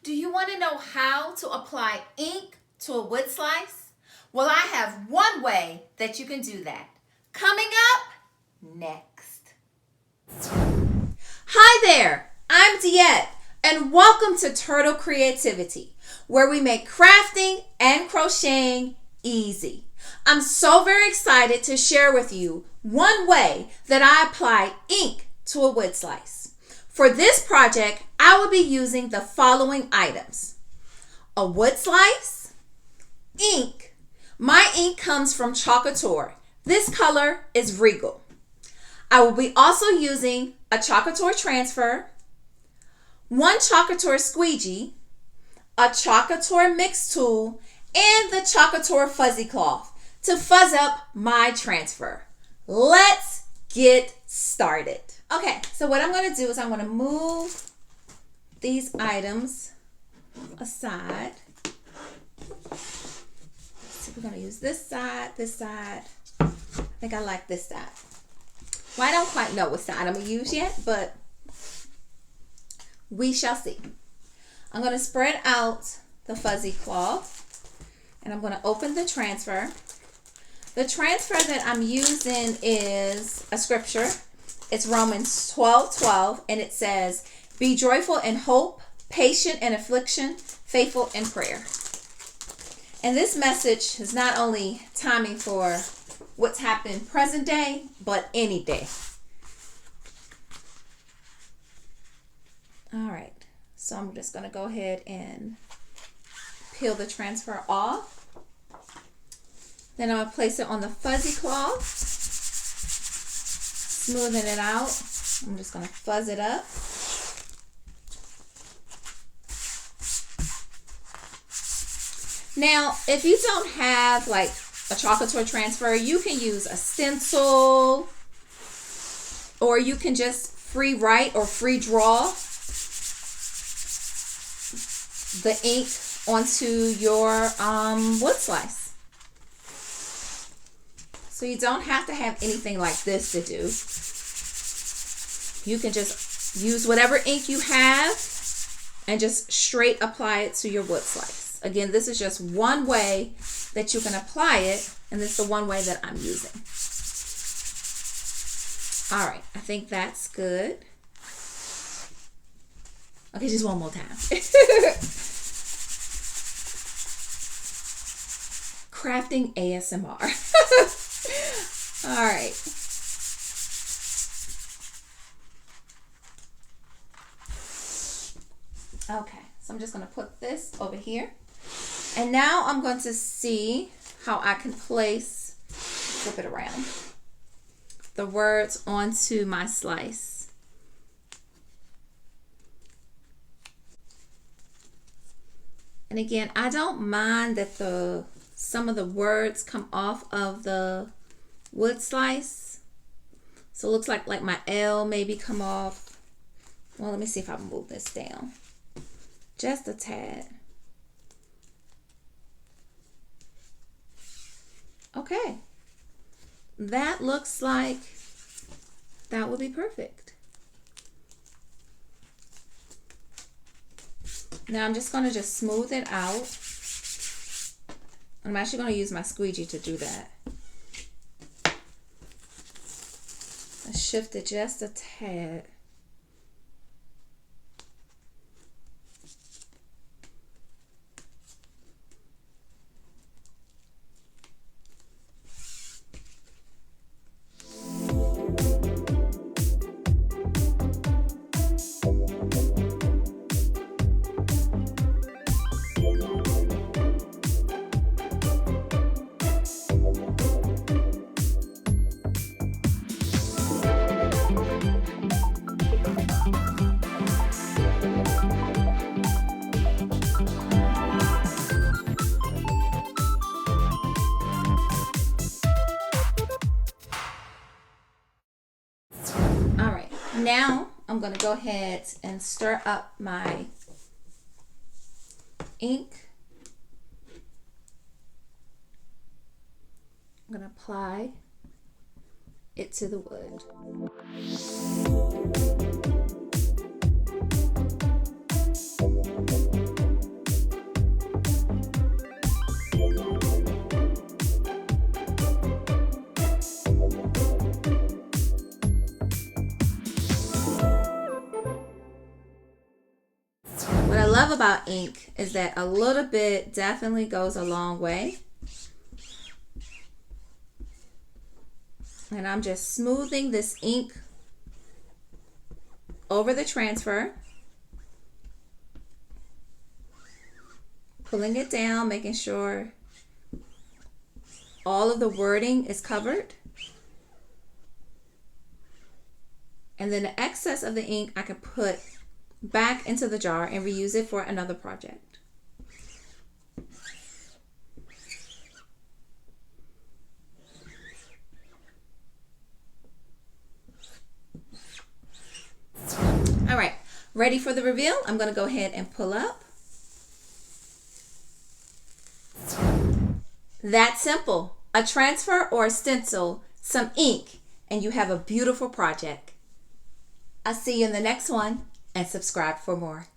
Do you want to know how to apply ink to a wood slice? Well, I have one way that you can do that. Coming up next. Hi there, I'm Diette, and welcome to Turtle Creativity, where we make crafting and crocheting easy. I'm so very excited to share with you one way that I apply ink to a wood slice. For this project, I will be using the following items: a wood slice, ink. My ink comes from Chalk Couture. This color is Regal. I will be also using a Chalk Couture transfer, one Chalk Couture squeegee, a Chalk Couture mix tool, and the Chalk Couture fuzzy cloth to fuzz up my transfer. Let's get started. Okay, so what I'm going to do is I'm going to move these items aside. So we're going to use this side. I think I like this side. Well, I don't quite know what side I'm going to use yet, but we shall see. I'm going to spread out the fuzzy cloth, and I'm going to open the transfer. The transfer that I'm using is a scripture. It's Romans 12:12, and it says, "Be joyful in hope, patient in affliction, faithful in prayer." And this message is not only timing for what's happening present day, but any day. All right, so I'm just going to go ahead and peel the transfer off. Then I'm going to place it on the fuzzy cloth, smoothing it out. I'm just going to fuzz it up. Now, if you don't have like a Chalk Couture transfer, you can use a stencil, or you can just free write or free draw the ink onto your wood slice. So you don't have to have anything like this to do. You can just use whatever ink you have and just straight apply it to your wood slice. Again, this is just one way that you can apply it, and this is the one way that I'm using. All right, I think that's good. Okay, just one more time. Crafting ASMR. All right. Okay, so I'm just going to put this over here. And now I'm going to see how I can flip it around, the words onto my slice. And again, I don't mind that some of the words come off of the wood slice. So it looks like my L maybe come off. Well, let me see if I can move this down just a tad. Okay, that looks like that would be perfect. Now I'm just going to smooth it out. I'm actually going to use my squeegee to do that. Let's shift it just a tad. Now I'm going to go ahead and stir up my ink. I'm going to apply it to the wood. love about ink is that a little bit definitely goes a long way. And I'm just smoothing this ink over the transfer. Pulling it down, making sure all of the wording is covered. And then the excess of the ink I can put back into the jar and reuse it for another project. All right, ready for the reveal? I'm going to go ahead and pull up. That's simple. A transfer or a stencil, some ink, and you have a beautiful project. I'll see you in the next one, and subscribe for more.